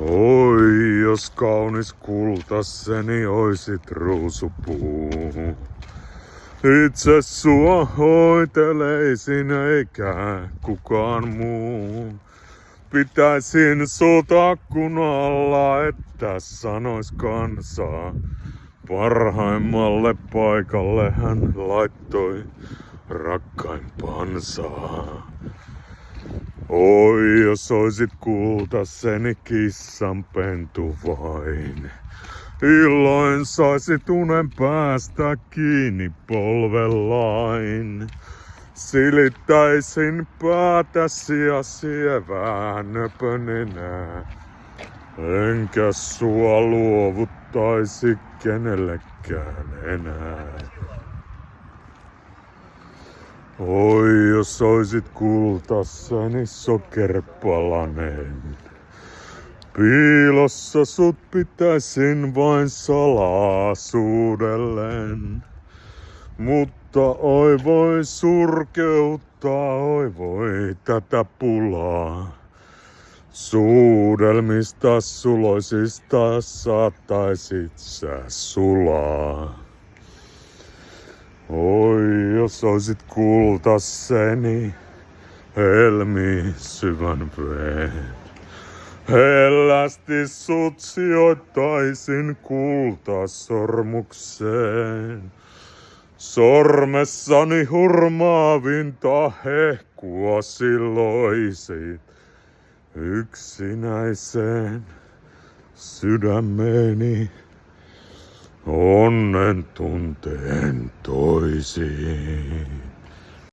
Oi, jos kaunis kultasseni oisit ruusupuu. Itse sua hoiteleisin eikä kukaan muu. Pitäisin sulta kun alla, että sanois kansaa. Parhaimmalle paikalle hän laittoi rakkaimpansa. Oi, jos oisit kultaseni kissanpentu vain. Illoin saisit unen päästä kiinni polvellain. Silittäisin päätäsi ja sievää nöpönenää. Enkä sua luovuttaisi kenellekään enää. Oi, jos oisit kultassani sokerpalanen. Piilossa sut pitäisin vain salaisuudellen. Mutta oi voi surkeutta, oi voi tätä pulaa. Suudelmista suloisista saattaisit sä sulaa. Oi, jos oisit kultasseni, helmi syvän veen. Hellästi sut sijoittaisin kultasormukseen. Sormessani hurmaavinta hehkua siloisit yksinäiseen sydämeni onnen tunteen toisiin.